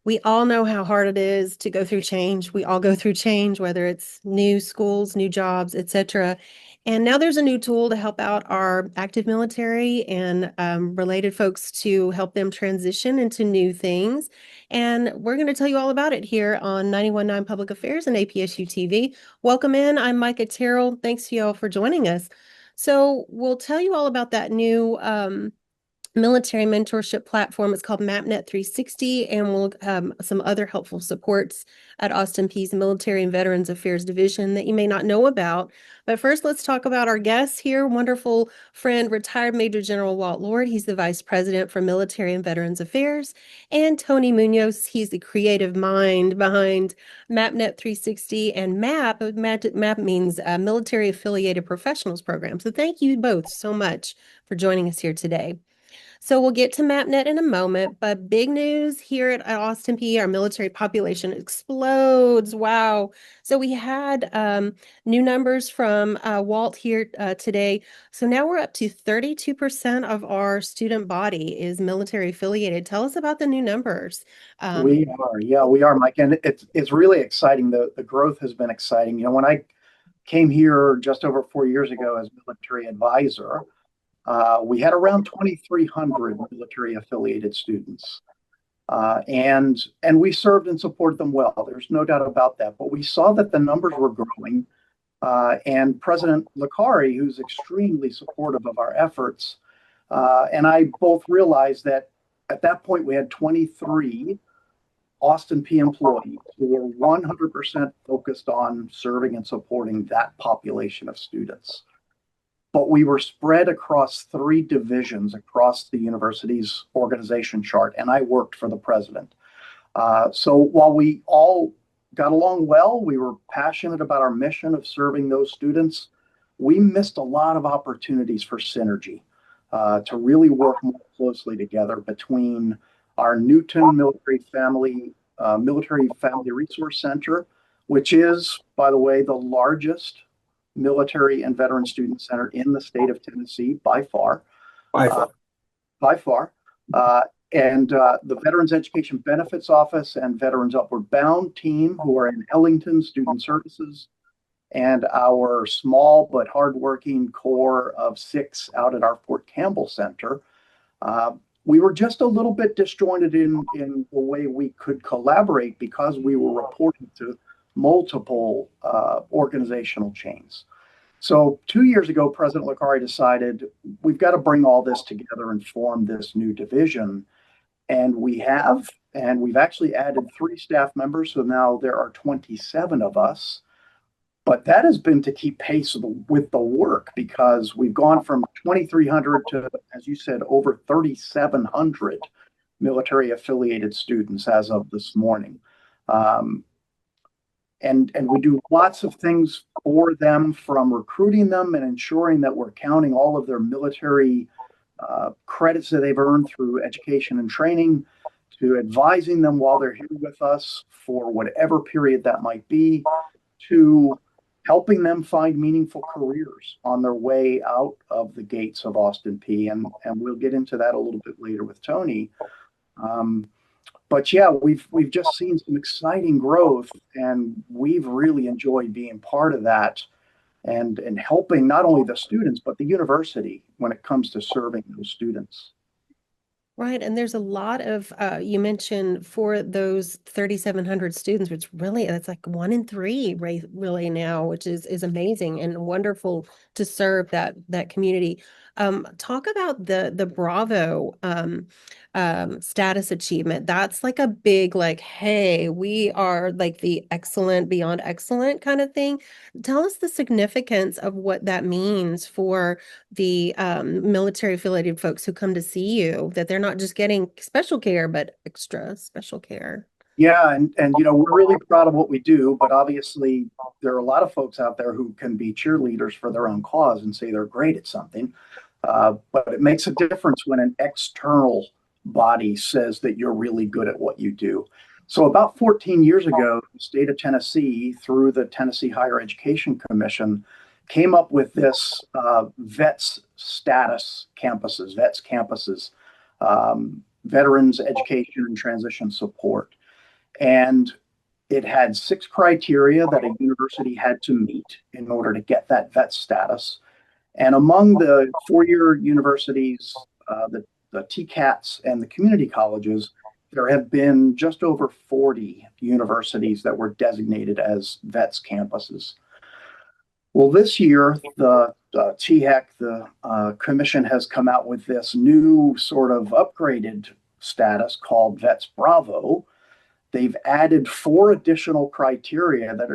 We all know how hard it is to go through change. We all go through change, whether it's new schools, new jobs, etc. And now there's a new tool to help out our active military and related folks to help them transition into new things. And we're going to tell you all about it here on 91.9 Public Affairs and APSU TV. Welcome in. I'm Micah Terrell. Thanks to you all for joining us. So we'll tell you all about that new military mentorship platform. It's called MapNet 360, and we'll have some other helpful supports at Austin Peay's Military and Veterans Affairs Division that you may not know about. But first, let's talk about our guests here. Wonderful friend, retired Major General Walt Lord. He's the Vice President for Military and Veterans Affairs. And Tony Munoz, he's the creative mind behind MapNet 360 and MAP. MAP means Military Affiliated Professionals Program. So thank you both so much for joining us here today. So we'll get to MapNet in a moment, but big news here at Austin Peay, our military population explodes. Wow. So we had new numbers from Walt here today. So now we're up to 32% of our student body is military affiliated. Tell us about the new numbers. Um, We are, Mike, and it's really exciting. The growth has been exciting. When I came here just over 4 years ago as military advisor, we had around 2,300 military affiliated students, and we served and supported them well. There's no doubt about that. But we saw that the numbers were growing, and President Licari, who's extremely supportive of our efforts, and I both realized that at that point we had 23 Austin Peay employees who were 100% focused on serving and supporting that population of students. But we were spread across three divisions across the university's organization chart, and I worked for the president. So while we all got along well, we were passionate about our mission of serving those students, we missed a lot of opportunities for synergy to really work more closely together between our Newton Military Family Resource Center, which is, by the way, the largest military and veteran student center in the state of Tennessee by far. By Uh, far. by far. And the Veterans Education Benefits Office and Veterans Upward Bound team, who are in Ellington Student Services, and our small but hardworking core of 6 out at our Fort Campbell Center. We were just a little bit disjointed in the way we could collaborate because we were reporting to multiple organizational chains. So 2 years ago, President Licari decided we've got to bring all this together and form this new division. And we've actually added 3 staff members. So now there are 27 of us. But that has been to keep pace with the work because we've gone from 2,300 to, as you said, over 3,700 military affiliated students as of this morning. Um, and we do lots of things for them, from recruiting them and ensuring that we're counting all of their military credits that they've earned through education and training, to advising them while they're here with us for whatever period that might be, to helping them find meaningful careers on their way out of the gates of Austin Peay. And we'll get into that a little bit later with Tony. But yeah, we've just seen some exciting growth, and we've really enjoyed being part of that and helping not only the students but the university when it comes to serving those students. Right. And there's a lot of, you mentioned for those 3,700 students, which really, that's like 1 in 3 really now, which is amazing and wonderful to serve that community. Talk about the Bravo status achievement. That's like a big, like, hey, we are like the excellent beyond excellent kind of thing. Tell us the significance of what that means for the military affiliated folks who come to see you, that they're not just getting special care, but extra special care. Yeah, and we're really proud of what we do, but obviously there are a lot of folks out there who can be cheerleaders for their own cause and say they're great at something. But it makes a difference when an external body says that you're really good at what you do. So about 14 years ago, the state of Tennessee, through the Tennessee Higher Education Commission, came up with this vets status campuses, vets campuses, veterans education and transition support. And it had 6 criteria that a university had to meet in order to get that vet status. And among the four-year universities, the TCATs and the community colleges, there have been just over 40 universities that were designated as vets campuses. Well, this year, the THEC, the commission, has come out with this new sort of upgraded status called Vets Bravo. They've added 4 additional criteria that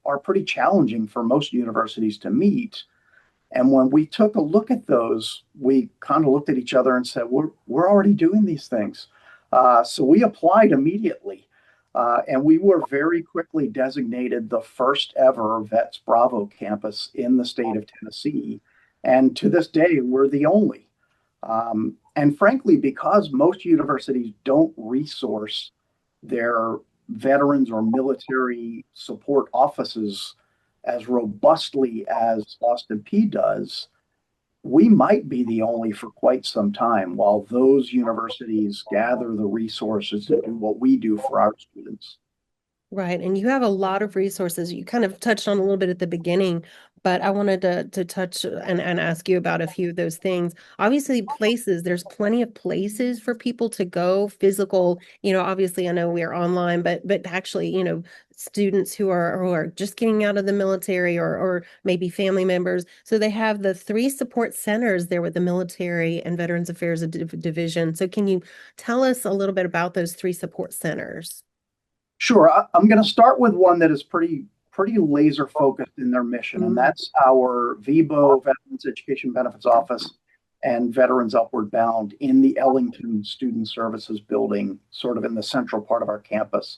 are pretty challenging for most universities to meet. And when we took a look at those, we kind of looked at each other and said, we're already doing these things. So we applied immediately. And we were very quickly designated the first ever Vets Bravo campus in the state of Tennessee. And to this day, we're the only. And frankly, because most universities don't resource their veterans or military support offices as robustly as Austin P does, we might be the only for quite some time while those universities gather the resources to do what we do for our students. Right. And you have a lot of resources. You kind of touched on a little bit at the beginning, but I wanted to touch and ask you about a few of those things. Obviously, places, there's plenty of places for people to go, physical, obviously I know we are online, but actually, students who are just getting out of the military or maybe family members. So they have the 3 support centers there with the military and Veterans Affairs Division. So can you tell us a little bit about those 3 support centers? Sure, I'm going to start with one that is pretty laser focused in their mission, and that's our VEBO, Veterans Education Benefits Office, and Veterans Upward Bound in the Ellington Student Services building, sort of in the central part of our campus.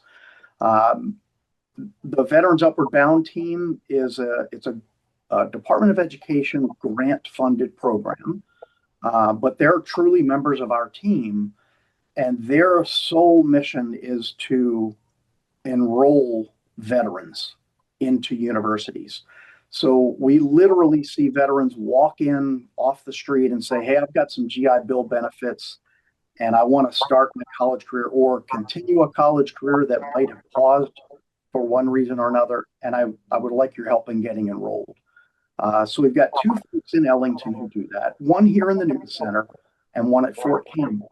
The Veterans Upward Bound team it's a Department of Education grant funded program, but they're truly members of our team, and their sole mission is to enroll veterans into universities. So we literally see veterans walk in off the street and say, hey, I've got some GI Bill benefits and I want to start my college career or continue a college career that might have paused for one reason or another. And I would like your help in getting enrolled. So we've got 2 folks in Ellington who do that, one here in the Newton Center and one at Fort Campbell.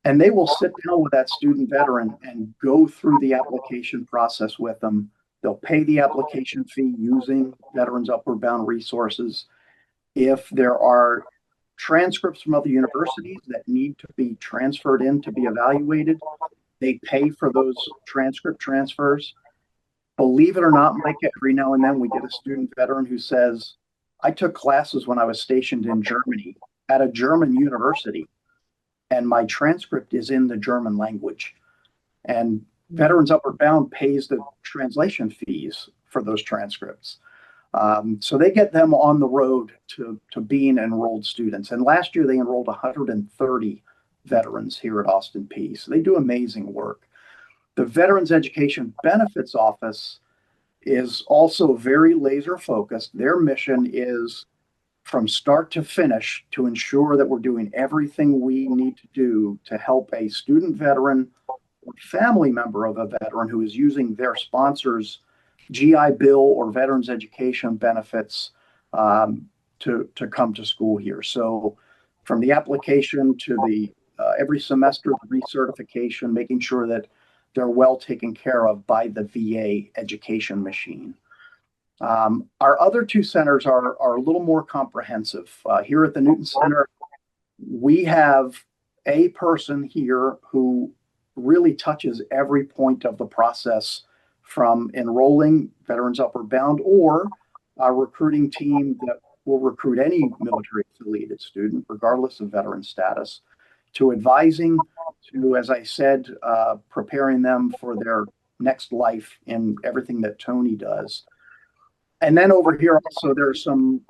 And they will sit down with that student veteran and go through the application process with them. They'll pay the application fee using Veterans Upward Bound resources. If there are transcripts from other universities that need to be transferred in to be evaluated, they pay for those transcript transfers. Believe it or not, Mike, every now and then we get a student veteran who says, I took classes when I was stationed in Germany at a German university, and my transcript is in the German language. And Veterans Upward Bound pays the translation fees for those transcripts. So they get them on the road to being enrolled students. And last year they enrolled 130 veterans here at Austin P. So they do amazing work. The Veterans Education Benefits Office is also very laser focused. Their mission is from start to finish to ensure that we're doing everything we need to do to help a student veteran or family member of a veteran who is using their sponsor's GI Bill or veterans education benefits to come to school here. So from the application to the every semester, the recertification, making sure that they're well taken care of by the VA education machine. Our other 2 centers are a little more comprehensive. Here at the Newton Center, we have a person here who really touches every point of the process, from enrolling Veterans Upward Bound or our recruiting team that will recruit any military affiliated student, regardless of veteran status, to advising, to, as I said, preparing them for their next life in everything that Tony does. And then over here also, there are some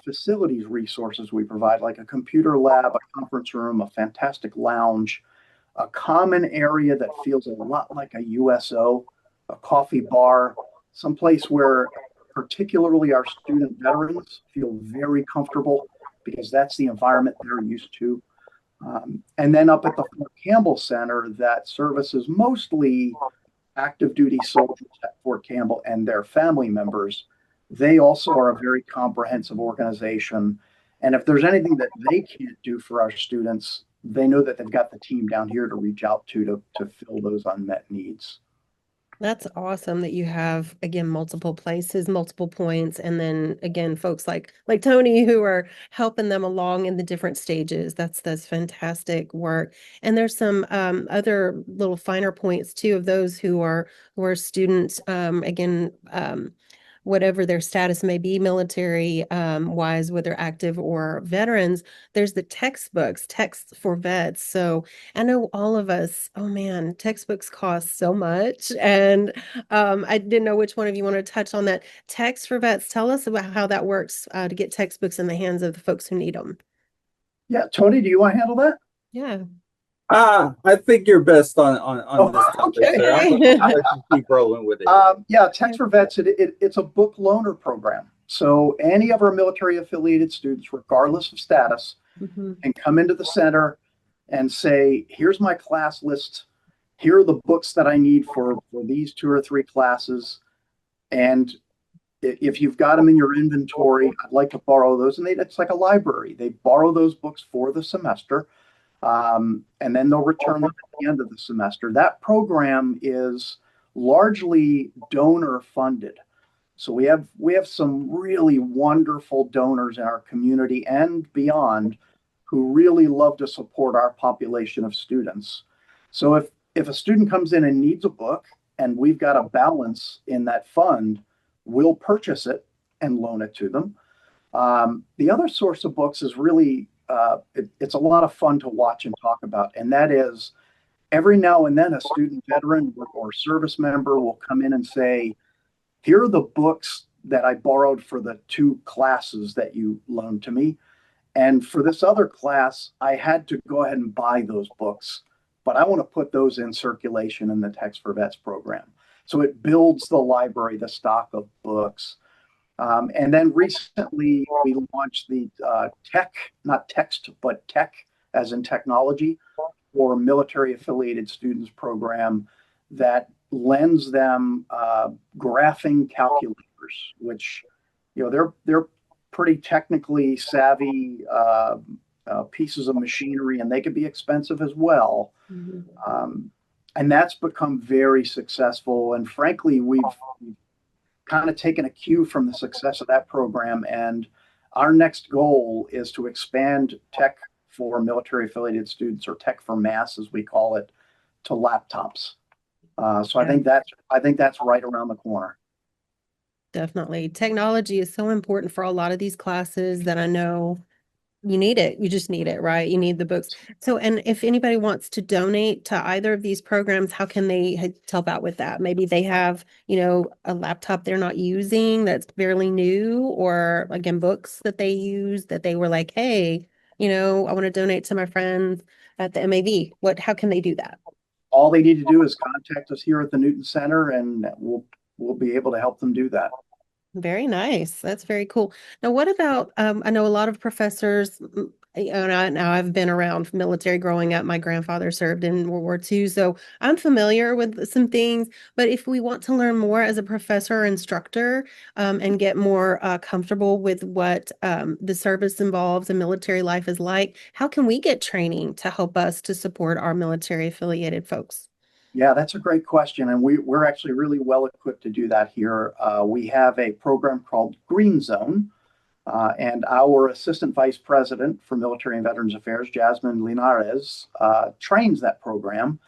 facilities resources we provide, like a computer lab, a conference room, a fantastic lounge, a common area that feels a lot like a USO, a coffee bar, someplace where particularly our student veterans feel very comfortable because that's the environment they're used to. And then up at the Fort Campbell Center that services mostly active duty soldiers at Fort Campbell and their family members, they also are a very comprehensive organization. And if there's anything that they can't do for our students, they know that they've got the team down here to reach out to fill those unmet needs. That's awesome that you have, again, multiple places, multiple points, and then again, folks like Tony who are helping them along in the different stages. That's fantastic work. And there's some other little finer points too of those who are students, again, whatever their status may be, military wise, whether active or veterans. There's the textbooks, texts for vets. So I know all of us, oh man, textbooks cost so much. And I didn't know which one of you want to touch on that. Text for vets, tell us about how that works to get textbooks in the hands of the folks who need them. Yeah, Tony, do you want to handle that? Yeah. I think you're best on this Oh, topic, okay. sir. I'll let you keep rolling with it. Yeah, Text for Vets, it's a book loaner program. So any of our military affiliated students, regardless of status, Mhm. can come into the center and say, here's my class list. Here are the books that I need for these 2 or 3 classes. And if you've got them in your inventory, I'd like to borrow those. And it's like a library. They borrow those books for the semester, and then they'll return them at the end of the semester. That program is largely donor funded. So we have some really wonderful donors in our community and beyond who really love to support our population of students. So if a student comes in and needs a book and we've got a balance in that fund, we'll purchase it and loan it to them. The other source of books is really it's a lot of fun to watch and talk about, and that is every now and then a student veteran or service member will come in and say, here are the books that I borrowed for the 2 classes that you loaned to me. And for this other class, I had to go ahead and buy those books, but I want to put those in circulation in the Text for Vets program. So it builds the library, the stock of books. And then recently we launched the tech, not text, but tech as in technology for military affiliated students program that lends them graphing calculators, which, they're pretty technically savvy pieces of machinery, and they can be expensive as well. Mhm. And that's become very successful. And frankly, we've kind of taken a cue from the success of that program. And our next goal is to expand tech for military affiliated students, or tech for mass, as we call it, to laptops. So Yeah. I think that's right around the corner. Definitely. Technology is so important for a lot of these classes that I know you need it. You just need it, right? You need the books. So, and if anybody wants to donate to either of these programs, how can they help out with that? Maybe they have, a laptop they're not using that's fairly new, or again, books that they use that they were like, hey, I want to donate to my friends at the MAV. How can they do that? All they need to do is contact us here at the Newton Center, and we'll be able to help them do that. Very nice. That's very cool. Now, what about, I know a lot of professors, and now I've been around military growing up. My grandfather served in World War II, so I'm familiar with some things. But if we want to learn more as a professor or instructor, and get more comfortable with what the service involves and military life is like, how can we get training to help us to support our military affiliated folks? Yeah, that's a great question. And we're actually really well equipped to do that here. We have a program called Green Zone, and our Assistant Vice President for Military and Veterans Affairs, Jasmine Linares, trains that program.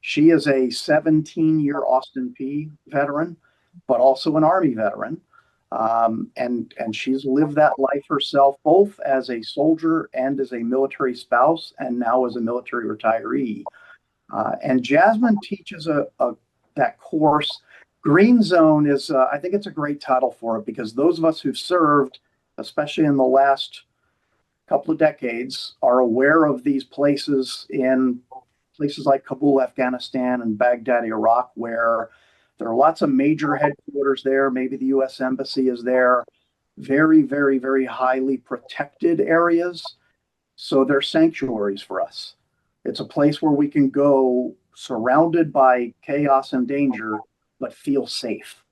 She is a 17-year Austin P veteran, but also an Army veteran. And she's lived that life herself, both as a soldier and as a military spouse, and now as a military retiree. And Jasmine teaches that course. Green Zone is, I think it's a great title for it, because those of us who've served, especially in the last couple of decades, are aware of these places in places like Kabul, Afghanistan, and Baghdad, Iraq, where there are lots of major headquarters there. Maybe the U.S. Embassy is there. Very, very, very highly protected areas. So they're sanctuaries for us. It's a place where we can go surrounded by chaos and danger, but feel safe.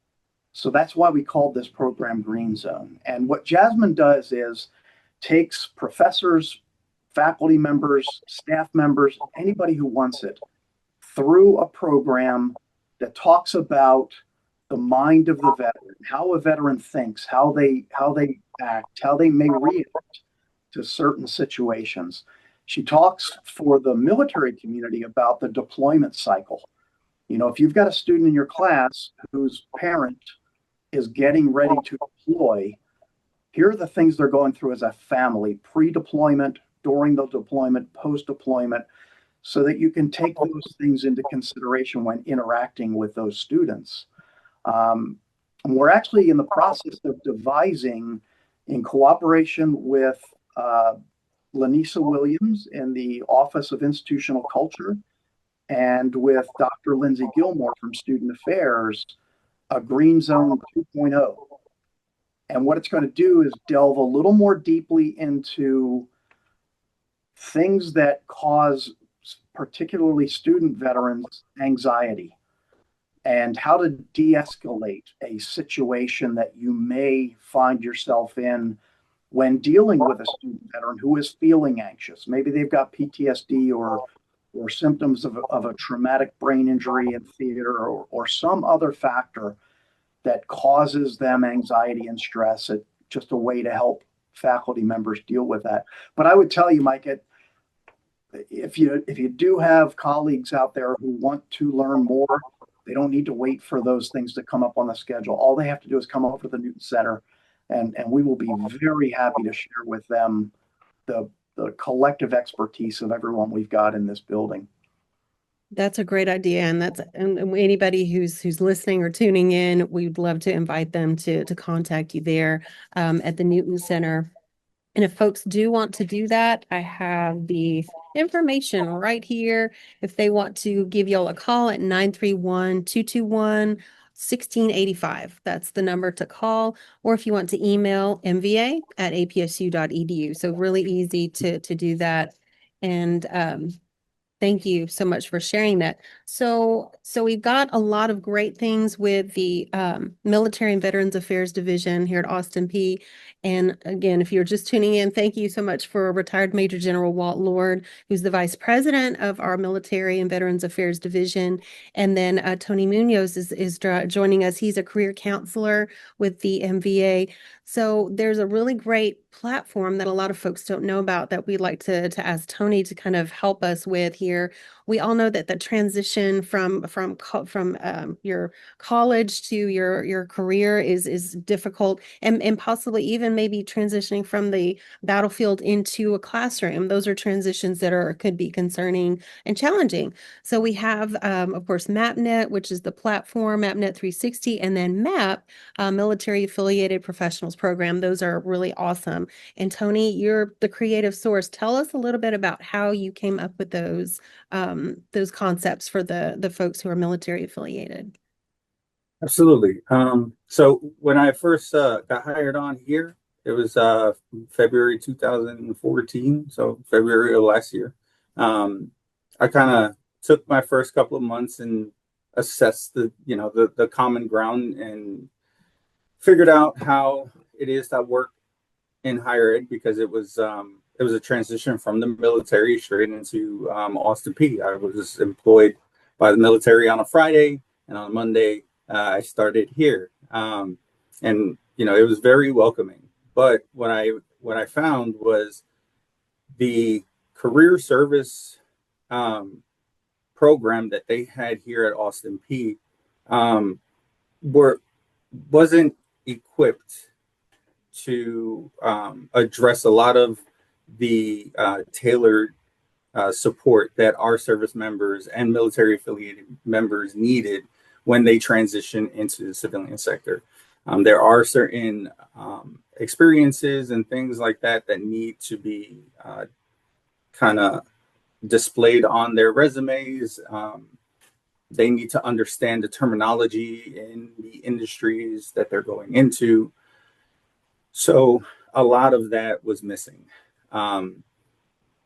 So that's why we called this program Green Zone. And what Jasmine does is takes professors, faculty members, staff members, anybody who wants it, through a program that talks about the mind of the veteran, how a veteran thinks, how they act, how they may react to certain situations. She talks for the military community about the deployment cycle. You know, if you've got a student in your class whose parent is getting ready to deploy, here are the things they're going through as a family, pre-deployment, during the deployment, post-deployment, so that you can take those things into consideration when interacting with those students. And we're actually in the process of devising, in cooperation with Lanisa Williams in the Office of Institutional Culture and with Dr. Lindsay Gilmore from Student Affairs, a Green Zone 2.0. And what it's going to do is delve a little more deeply into things that cause particularly student veterans anxiety and how to de-escalate a situation that you may find yourself in when dealing with a student veteran who is feeling anxious. Maybe they've got PTSD or symptoms of a traumatic brain injury in theater or some other factor that causes them anxiety and stress. It's just a way to help faculty members deal with that. But I would tell you, Mike, if you do have colleagues out there who want to learn more, they don't need to wait for those things to come up on the schedule. All they have to do is come over to the Newton Center, and we will be very happy to share with them the collective expertise of everyone we've got in this building. That's a great idea, and anybody who's listening or tuning in, we'd love to invite them to contact you there at the Newton Center. And if folks do want to do that, I have the information right here. If they want to give y'all a call at 931-221-1685, that's the number to call. Or if you want to email mva@apsu.edu. So really easy to do that. And thank you so much for sharing that. So we've got a lot of great things with the Military and Veterans Affairs Division here at Austin Peay. And again, if you're just tuning in, thank you so much for retired Major General Walt Lord, who's the Vice President of our Military and Veterans Affairs Division. And then Tony Munoz is joining us. He's a career counselor with the MVA. So there's a really great platform that a lot of folks don't know about that we'd like to ask Tony to kind of help us with here. We all know that the transition from your college to your career is difficult, and possibly even maybe transitioning from the battlefield into a classroom. Those are transitions that could be concerning and challenging. So we have, of course, MapNet, which is the platform, MapNet 360, and then MAP, Military Affiliated Professionals Program. Those are really awesome. And Tony, you're the creative source. Tell us a little bit about how you came up with those concepts for the folks who are military affiliated. Absolutely. So when I first got hired on here, it was February 2014, so February of last year. I kind of took my first couple of months and assessed the common ground and figured out how it is that work in higher ed, because it was a transition from the military straight into Austin Peay. I was employed by the military on a Friday, and on Monday I started here, and it was very welcoming. But what I found was the career service program that they had here at Austin Peay wasn't equipped to address a lot of the tailored support that our service members and military affiliated members needed when they transition into the civilian sector. There are certain experiences and things like that need to be kind of displayed on their resumes. They need to understand the terminology in the industries that they're going into. So a lot of that was missing.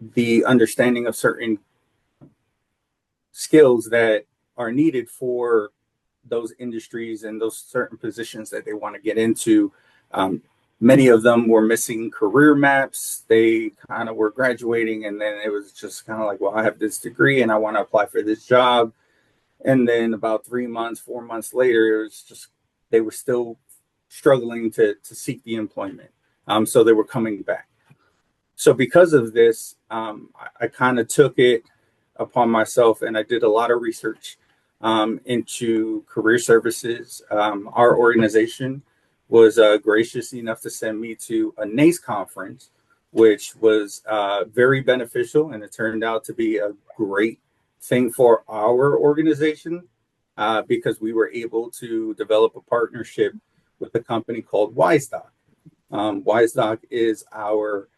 the understanding of certain skills that are needed for those industries and those certain positions that they want to get into. Many of them were missing career maps. They kind of were graduating, and then it was just kind of like, well, I have this degree and I want to apply for this job. And then about 3 months, 4 months later, it was just they were still struggling to seek the employment. So they were coming back. So because of this, I kind of took it upon myself, and I did a lot of research into career services. Our organization was gracious enough to send me to a NACE conference, which was very beneficial, and it turned out to be a great thing for our organization because we were able to develop a partnership with a company called WiseDoc. WiseDoc is our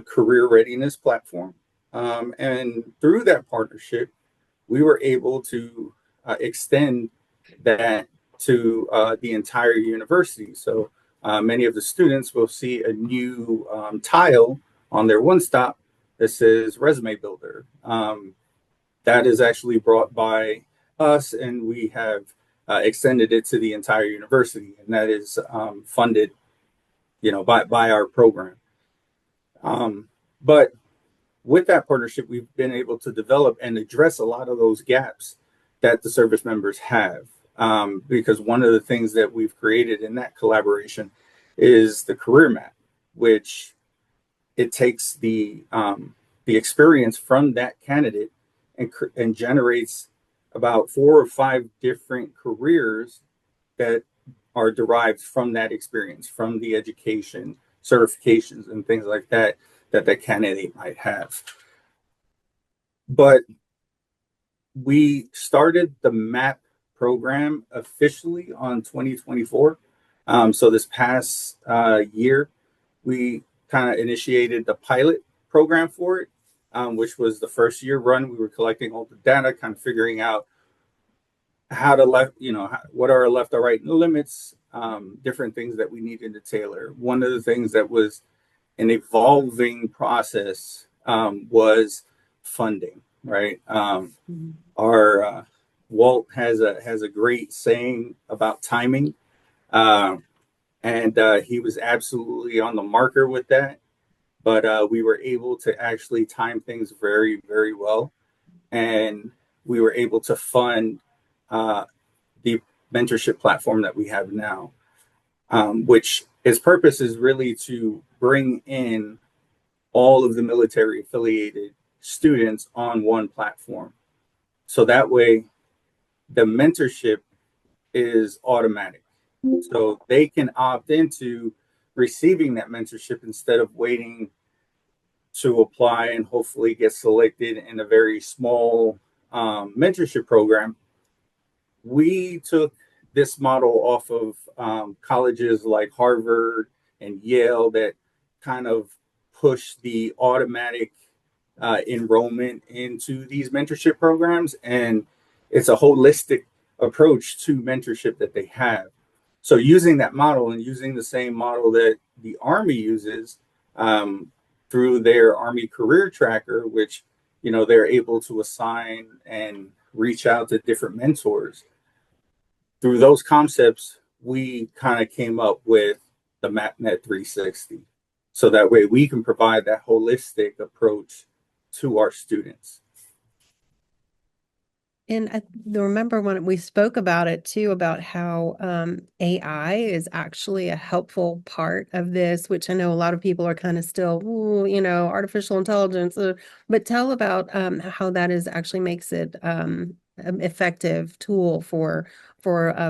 career readiness platform. And through that partnership, we were able to extend that to the entire university. So many of the students will see a new tile on their one stop that says resume builder. That is actually brought by us, and we have extended it to the entire university, and that is funded, by our program. But with that partnership, we've been able to develop and address a lot of those gaps that the service members have. Because one of the things that we've created in that collaboration is the career map, which it takes the experience from that candidate and generates about 4 or 5 different careers that are derived from that experience, from the education, certifications, and things like that that candidate might have. But we started the MAP program officially on 2024. So this past year, we kind of initiated the pilot program for it, which was the first year run. We were collecting all the data, kind of figuring out how to what are our left or right limits, different things that we needed to tailor. One of the things that was an evolving process was funding, right? Our Walt has a great saying about timing, and he was absolutely on the marker with that. But we were able to actually time things very, very well, and we were able to fund the mentorship platform that we have now, which its purpose is really to bring in all of the military affiliated students on one platform. So that way the mentorship is automatic. So they can opt into receiving that mentorship instead of waiting to apply and hopefully get selected in a very small mentorship program. We took this model off of colleges like Harvard and Yale that kind of push the automatic enrollment into these mentorship programs. And it's a holistic approach to mentorship that they have. So using that model and using the same model that the Army uses through their Army Career Tracker, which, they're able to assign and reach out to different mentors. Through those concepts, we kind of came up with the MapNet 360. So that way we can provide that holistic approach to our students. And I remember when we spoke about it too, about how AI is actually a helpful part of this, which I know a lot of people are kind of still, artificial intelligence. But tell about how that is actually makes it an effective tool for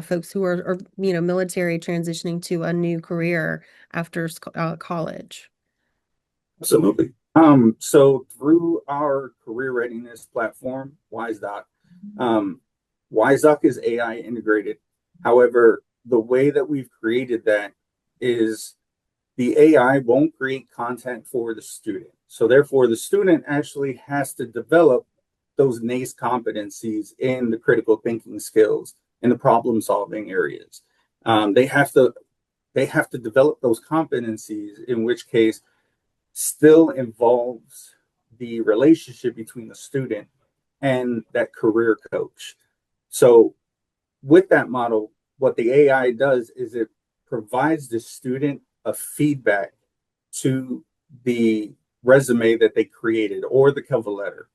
folks who are military transitioning to a new career after college. Absolutely. So through our career readiness platform, WiseDoc, WiseDoc is AI integrated. However, the way that we've created that is the AI won't create content for the student. So therefore, the student actually has to develop those NACE competencies in the critical thinking skills in the problem solving areas. They have to develop those competencies, in which case still involves the relationship between the student and that career coach. So with that model, what the AI does is it provides the student a feedback to the resume that they created or the cover letter.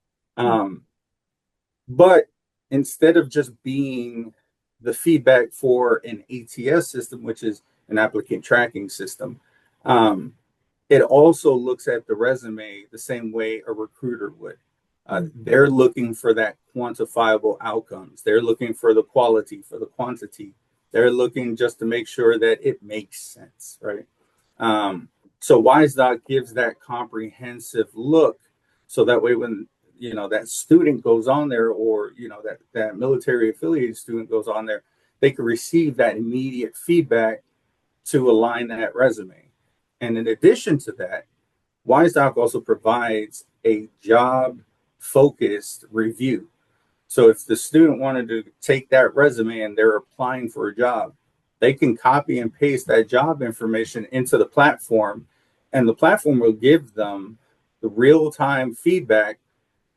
But instead of just being the feedback for an ATS system, which is an applicant tracking system, it also looks at the resume the same way a recruiter would. They're looking for that quantifiable outcomes. They're looking for the quality, for the quantity. They're looking just to make sure that it makes sense, right? So WiseDoc gives that comprehensive look, so that way when that student goes on there, or that military affiliated student goes on there, they can receive that immediate feedback to align that resume. And in addition to that, WiseDoc also provides a job focused review. So if the student wanted to take that resume and they're applying for a job, they can copy and paste that job information into the platform, and the platform will give them the real-time feedback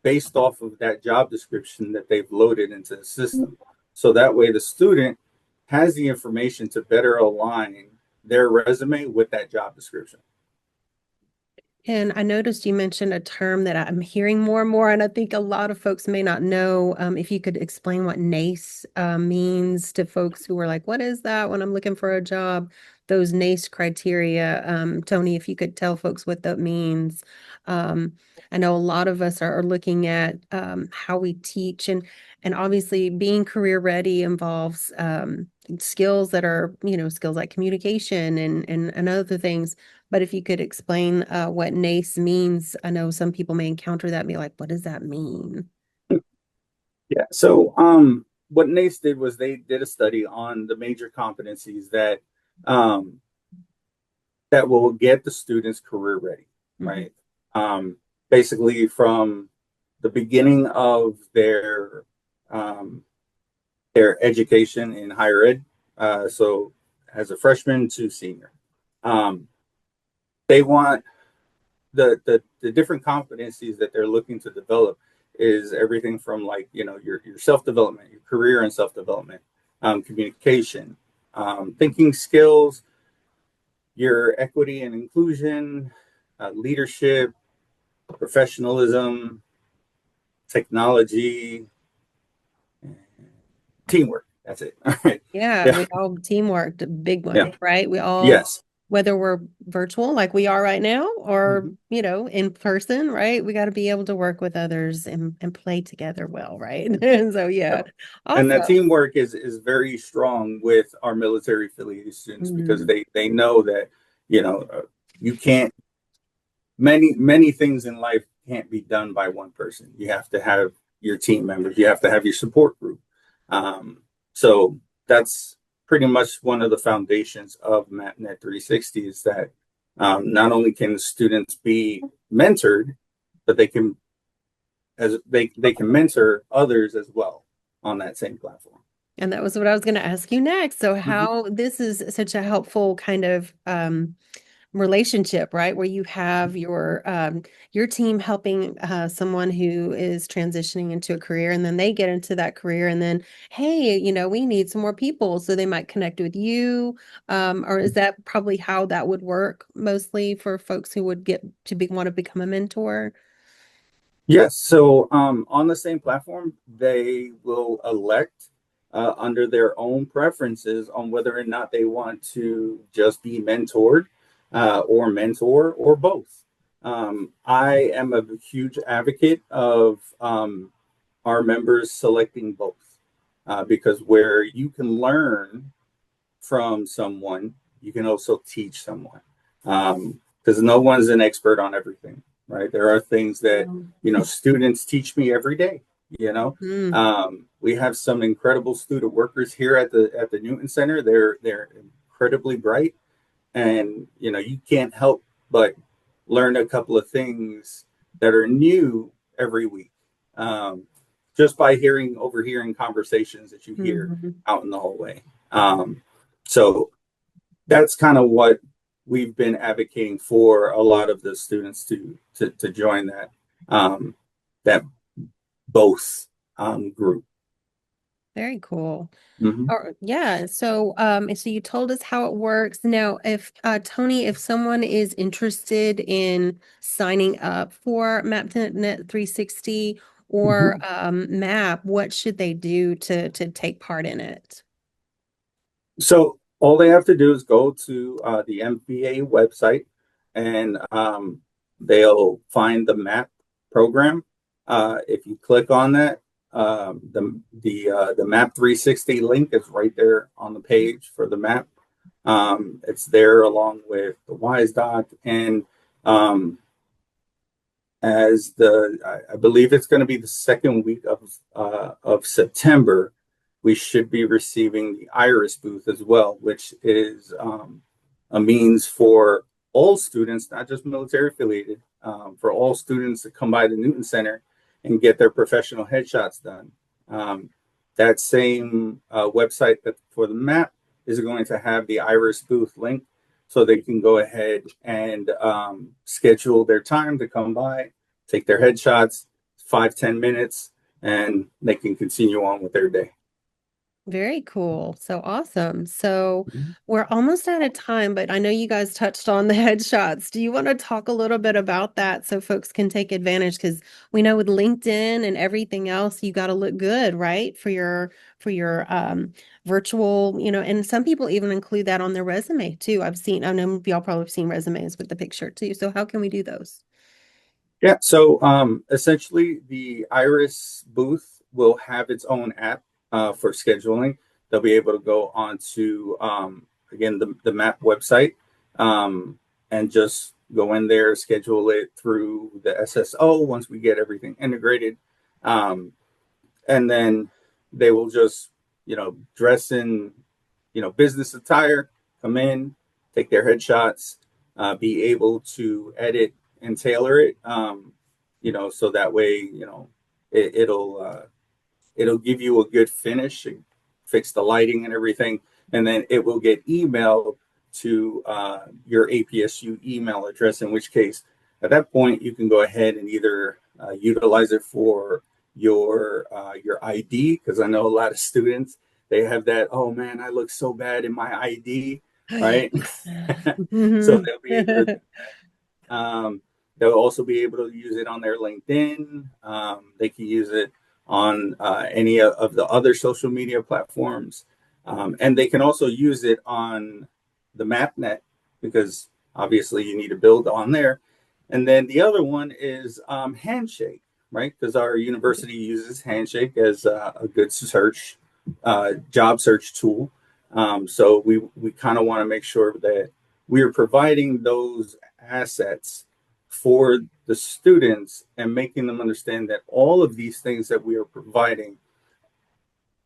based off of that job description that they've loaded into the system. So that way the student has the information to better align their resume with that job description. And I noticed you mentioned a term that I'm hearing more and more, and I think a lot of folks may not know. If you could explain what NACE means to folks who are like, what is that when I'm looking for a job? Those NACE criteria. Tony, if you could tell folks what that means. I know a lot of us are looking at how we teach, and obviously being career ready involves skills that are, skills like communication and other things. But if you could explain what NACE means, I know some people may encounter that and be like, what does that mean? Yeah. So what NACE did was they did a study on the major competencies that that will get the students career ready, right? Basically from the beginning of their education in higher ed, so as a freshman to senior. They want the different competencies that they're looking to develop is everything from like, your self-development, your career and self-development, communication, thinking skills, your equity and inclusion, leadership, professionalism, technology, teamwork. That's it. All right. Yeah, we all teamwork, the big one, Yeah. right? We all, Yes. whether we're virtual like we are right now, or in person, right? We got to be able to work with others and play together well, right? And so And awesome. that teamwork is very strong with our military affiliated students because they know that you can't, many things in life can't be done by one person. You have to have your team members. You have to have your support group. So that's pretty much one of the foundations of MapNet 360 is that not only can the students be mentored, but they can mentor others as well on that same platform. And that was what I was going to ask you next. So how this is such a helpful kind of relationship, right? Where you have your team helping someone who is transitioning into a career, and then they get into that career, and then, hey, we need some more people, so they might connect with you. Or is that probably how that would work mostly for folks who would get to want to become a mentor? Yes. So on the same platform, they will elect under their own preferences on whether or not they want to just be mentored or mentor or both. I am a huge advocate of our members selecting both because where you can learn from someone, you can also teach someone because no one's an expert on everything. Right. There are things that, students teach me every day. We have some incredible student workers here at the Newton Center. They're incredibly bright. And, you can't help but learn a couple of things that are new every week just by overhearing conversations that you hear out in the hallway. So that's kind of what we've been advocating for a lot of the students to join that. that both group. Very cool. Mhm. Yeah. So you told us how it works. Now, if Tony, if someone is interested in signing up for MapNet 360 or Mhm. MAP, what should they do to take part in it? So all they have to do is go to the MBA website, and they'll find the MAP program. If you click on that, the MAP 360 link is right there on the page for the MAP. It's there along with the WISE doc, and um, I believe it's going to be the second week of September, we should be receiving the Iris booth as well, which is a means for all students, not just military affiliated, for all students to come by the Newton Center and get their professional headshots done. That same website that for the map is going to have the Iris booth link, so they can go ahead and schedule their time to come by, take their headshots, 5-10 minutes, and they can continue on with their day. Very cool. So awesome. So we're almost out of time, but I know you guys touched on the headshots. Do you want to talk a little bit about that so folks can take advantage? Because we know with LinkedIn and everything else, you got to look good, right? For your virtual, and some people even include that on their resume too. I know y'all probably have seen resumes with the picture too. So how can we do those? Yeah, so essentially, the Iris booth will have its own app for scheduling. They'll be able to go onto, again, the MAP website, and just go in there, schedule it through the SSO once we get everything integrated. Um, and then they will just, dress in, business attire, come in, take their headshots, be able to edit and tailor it, so that way, it'll give you a good finish and fix the lighting and everything, and then it will get emailed to your APSU email address. In which case, at that point, you can go ahead and either utilize it for your ID, because I know a lot of students, they have that, oh man, I look so bad in my ID, Oh, right? yes. So Mhm. they'll be able to do that. They'll also be able to use it on their LinkedIn. They can use it on any of the other social media platforms. And they can also use it on the MapNet, because obviously you need to build on there. And then the other one is Handshake, right? Because our university uses Handshake as a good job search tool. So we kind of want to make sure that we are providing those assets for the students and making them understand that all of these things that we are providing,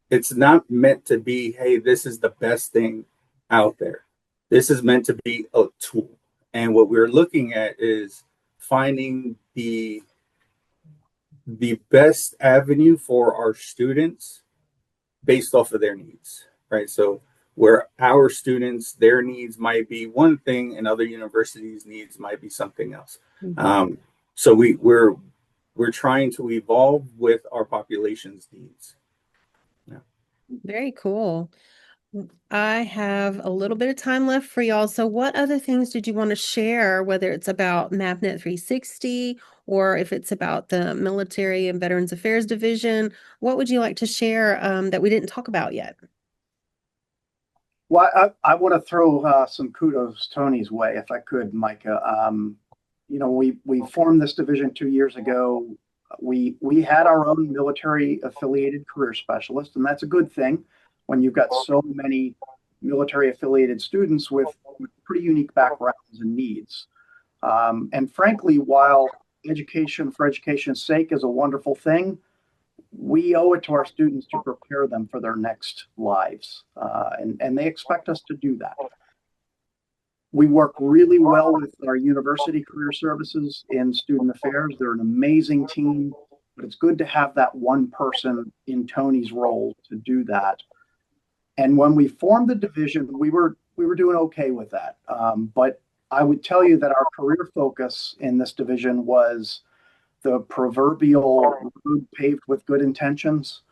it's not meant to be, hey, this is the best thing out there. This is meant to be a tool. And what we're looking at is finding the best avenue for our students based off of their needs, right? So where our students, their needs might be one thing, and other universities' needs might be something else. Mhm. So we're trying to evolve with our population's needs. Yeah. Very cool. I have a little bit of time left for y'all. So, what other things did you want to share, whether it's about MapNet 360 or if it's about the Military and Veterans Affairs Division? What would you like to share that we didn't talk about yet? Well, I want to throw some kudos Tony's way, if I could, Micah. We formed this division 2 years ago. We had our own military affiliated career specialist, and that's a good thing when you've got so many military affiliated students with pretty unique backgrounds and needs. And frankly, while education for education's sake is a wonderful thing, we owe it to our students to prepare them for their next lives, and they expect us to do that. We work really well with our university career services in student affairs. They're an amazing team, but it's good to have that one person in Tony's role to do that. And when we formed the division, we were doing okay with that. But I would tell you that our career focus in this division was the proverbial road paved with good intentions.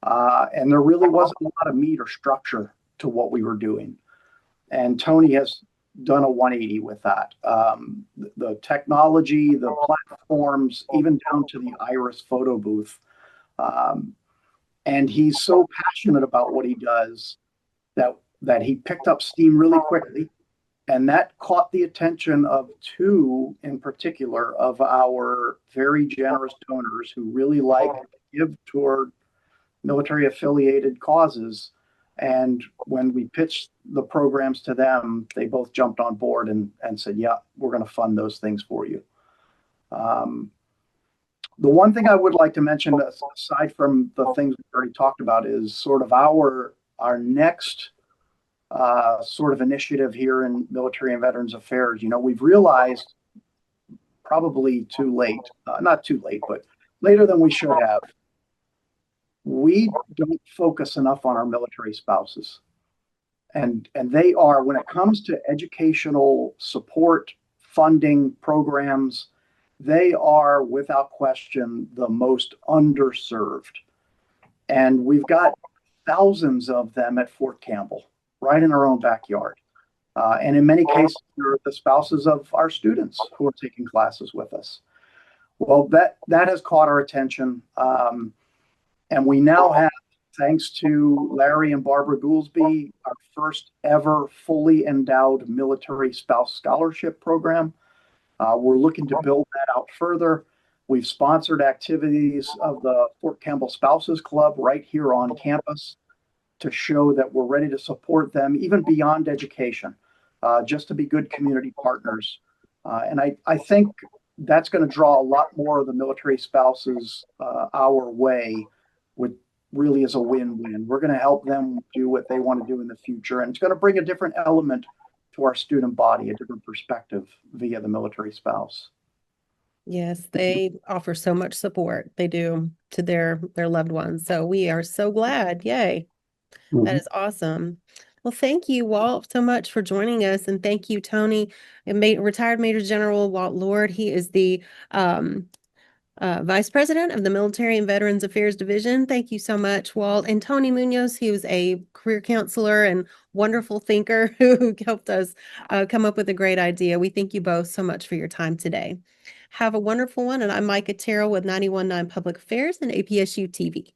And there really wasn't a lot of meat or structure to what we were doing. And Tony has done a 180 with that. The technology, the platforms, even down to the Iris photo booth. And he's so passionate about what he does that he picked up steam really quickly. And that caught the attention of two in particular of our very generous donors who really like to give toward military affiliated causes. And when we pitched the programs to them, they both jumped on board and said, yeah, we're going to fund those things for you. The one thing I would like to mention, aside from the things we've already talked about, is sort of our next sort of initiative here in Military and Veterans Affairs. You know, we've realized probably too late, not too late, but later than we should have, we don't focus enough on our military spouses. And they are, when it comes to educational support, funding programs, they are without question the most underserved. And we've got thousands of them at Fort Campbell, right in our own backyard. And in many cases, they're the spouses of our students who are taking classes with us. Well, that has caught our attention. And we now have, thanks to Larry and Barbara Goolsby, our first ever fully endowed military spouse scholarship program. We're looking to build that out further. We've sponsored activities of the Fort Campbell Spouses Club right here on campus to show that we're ready to support them even beyond education, just to be good community partners. And I think that's going to draw a lot more of the military spouses our way, which really is a win-win. We're going to help them do what they want to do in the future. And it's going to bring a different element to our student body, a different perspective via the military spouse. Yes, they offer so much support. They do to their loved ones. So we are so glad. Yay. That is awesome. Well, thank you, Walt, so much for joining us. And thank you, Tony, retired Major General Walt Lord. He is the Vice President of the Military and Veterans Affairs Division. Thank you so much, Walt. And Tony Munoz, he was a career counselor and wonderful thinker who helped us come up with a great idea. We thank you both so much for your time today. Have a wonderful one. And I'm Micah Terrell with 91.9 Public Affairs and APSU TV.